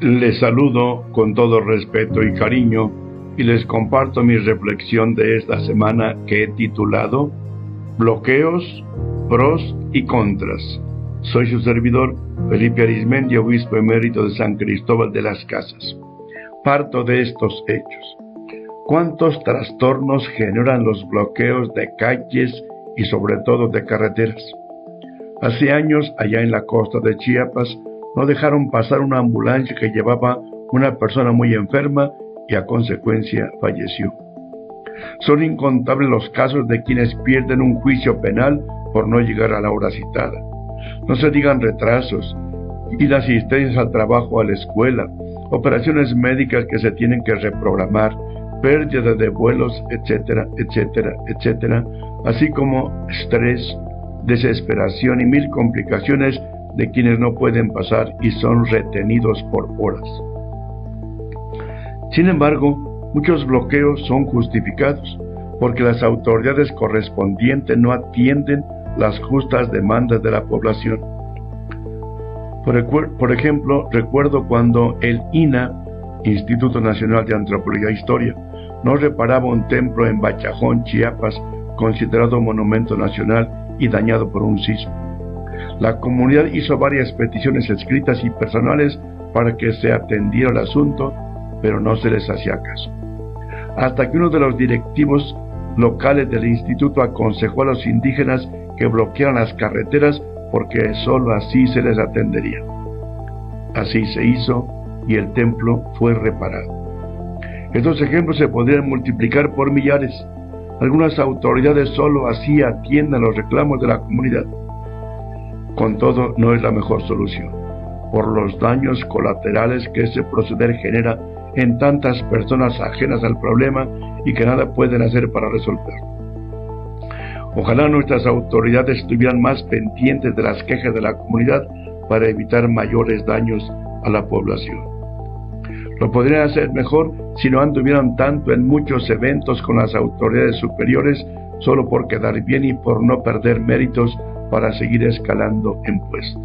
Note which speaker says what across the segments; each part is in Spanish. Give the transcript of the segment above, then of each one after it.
Speaker 1: Les saludo con todo respeto y cariño y les comparto mi reflexión de esta semana que he titulado Bloqueos, pros y contras. Soy su servidor, Felipe Arizmendi, obispo emérito de San Cristóbal de las Casas. Parto de estos hechos. ¿Cuántos trastornos generan los bloqueos de calles y sobre todo de carreteras? Hace años, allá en la costa de Chiapas, no dejaron pasar una ambulancia que llevaba una persona muy enferma y a consecuencia falleció. Son incontables los casos de quienes pierden un juicio penal por no llegar a la hora citada. No se digan retrasos, ir asistencias al trabajo o a la escuela, operaciones médicas que se tienen que reprogramar, pérdida de vuelos, etcétera, etcétera, etcétera, así como estrés, desesperación y mil complicaciones de quienes no pueden pasar y son retenidos por horas. Sin embargo, muchos bloqueos son justificados porque las autoridades correspondientes no atienden las justas demandas de la población. Por ejemplo, recuerdo cuando el INAH, Instituto Nacional de Antropología e Historia, no reparaba un templo en Bachajón, Chiapas, considerado monumento nacional y dañado por un sismo. La comunidad hizo varias peticiones escritas y personales para que se atendiera el asunto, pero no se les hacía caso. Hasta que uno de los directivos locales del instituto aconsejó a los indígenas que bloquearan las carreteras porque solo así se les atendería. Así se hizo y el templo fue reparado. Estos ejemplos se podrían multiplicar por millares. Algunas autoridades solo así atienden los reclamos de la comunidad. Con todo, no es la mejor solución, por los daños colaterales que ese proceder genera en tantas personas ajenas al problema y que nada pueden hacer para resolverlo. Ojalá nuestras autoridades estuvieran más pendientes de las quejas de la comunidad para evitar mayores daños a la población. Lo podrían hacer mejor si no anduvieran tanto en muchos eventos con las autoridades superiores solo por quedar bien y por no perder méritos para seguir escalando en puestos.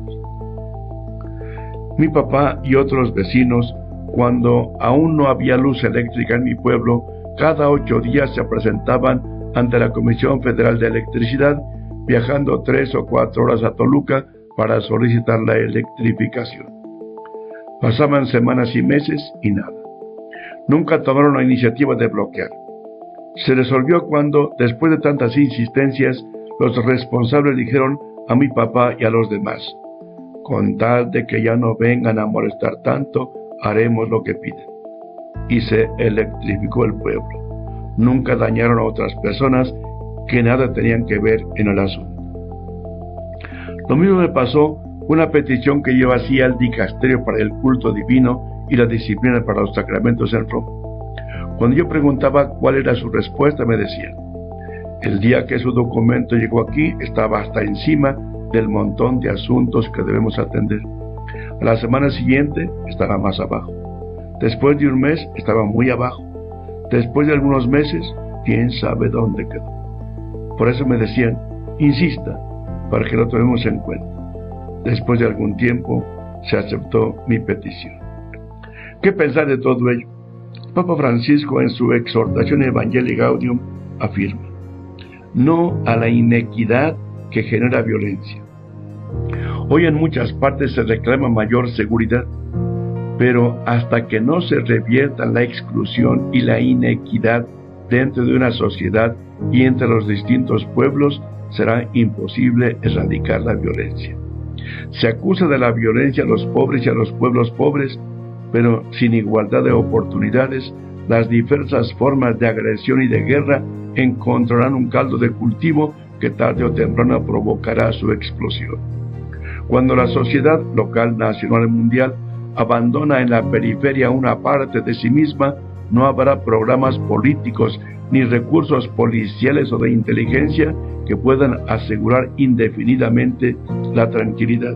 Speaker 1: Mi papá y otros vecinos, cuando aún no había luz eléctrica en mi pueblo, cada 8 días se presentaban ante la Comisión Federal de Electricidad, viajando 3 o 4 horas a Toluca para solicitar la electrificación. Pasaban semanas y meses y nada. Nunca tomaron la iniciativa de bloquear. Se resolvió cuando, después de tantas insistencias, los responsables dijeron a mi papá y a los demás: con tal de que ya no vengan a molestar tanto, haremos lo que piden. Y se electrificó el pueblo. Nunca dañaron a otras personas que nada tenían que ver en el asunto. Lo mismo me pasó una petición que yo hacía al dicasterio para el culto divino y la disciplina para los sacramentos en Roma. Cuando yo preguntaba cuál era su respuesta, me decían: el día que su documento llegó aquí, estaba hasta encima del montón de asuntos que debemos atender. A la semana siguiente, estará más abajo. Después de un mes, estaba muy abajo. Después de algunos meses, quién sabe dónde quedó. Por eso me decían: insista, para que lo tomemos en cuenta. Después de algún tiempo, se aceptó mi petición. ¿Qué pensar de todo ello? Papa Francisco, en su exhortación Evangelii Gaudium, afirma: no a la inequidad que genera violencia. Hoy en muchas partes se reclama mayor seguridad, pero hasta que no se revierta la exclusión y la inequidad dentro de una sociedad y entre los distintos pueblos, será imposible erradicar la violencia. Se acusa de la violencia a los pobres y a los pueblos pobres, pero sin igualdad de oportunidades, las diversas formas de agresión y de guerra encontrarán un caldo de cultivo que tarde o temprano provocará su explosión. Cuando la sociedad local, nacional y mundial abandona en la periferia una parte de sí misma, no habrá programas políticos ni recursos policiales o de inteligencia que puedan asegurar indefinidamente la tranquilidad.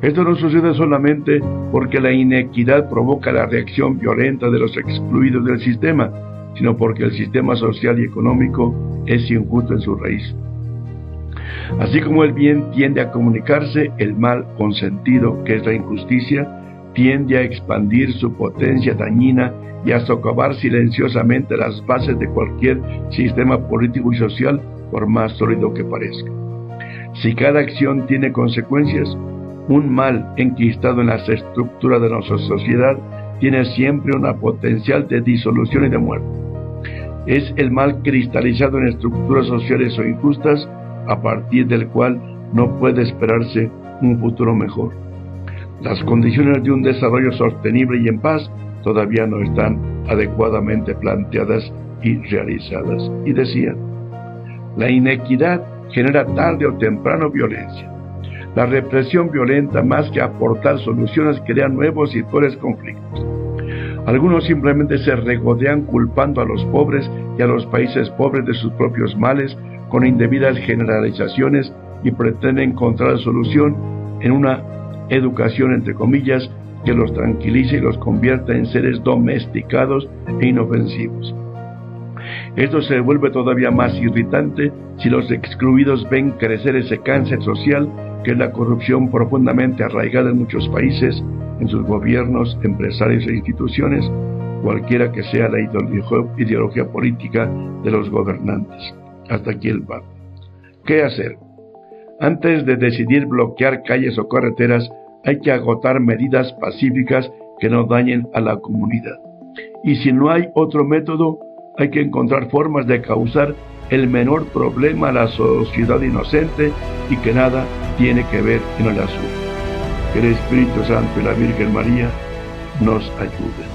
Speaker 1: Esto no sucede solamente porque la inequidad provoca la reacción violenta de los excluidos del sistema, sino porque el sistema social y económico es injusto en su raíz. Así como el bien tiende a comunicarse, el mal consentido, que es la injusticia, tiende a expandir su potencia dañina y a socavar silenciosamente las bases de cualquier sistema político y social, por más sólido que parezca. Si cada acción tiene consecuencias, un mal enquistado en las estructuras de nuestra sociedad tiene siempre una potencial de disolución y de muerte. Es el mal cristalizado en estructuras sociales o injustas, a partir del cual no puede esperarse un futuro mejor. Las condiciones de un desarrollo sostenible y en paz todavía no están adecuadamente planteadas y realizadas. Y decían, la inequidad genera tarde o temprano violencia. La represión violenta, más que aportar soluciones, crea nuevos y peores conflictos. Algunos simplemente se regodean culpando a los pobres y a los países pobres de sus propios males con indebidas generalizaciones y pretenden encontrar la solución en una educación, entre comillas, que los tranquilice y los convierta en seres domesticados e inofensivos. Esto se vuelve todavía más irritante si los excluidos ven crecer ese cáncer social que es la corrupción profundamente arraigada en muchos países, en sus gobiernos, empresarios e instituciones, cualquiera que sea la ideología política de los gobernantes. Hasta aquí el párrafo. ¿Qué hacer? Antes de decidir bloquear calles o carreteras, hay que agotar medidas pacíficas que no dañen a la comunidad. Y si no hay otro método, hay que encontrar formas de causar el menor problema a la sociedad inocente y que nada tiene que ver en el asunto. Que el Espíritu Santo y la Virgen María nos ayuden.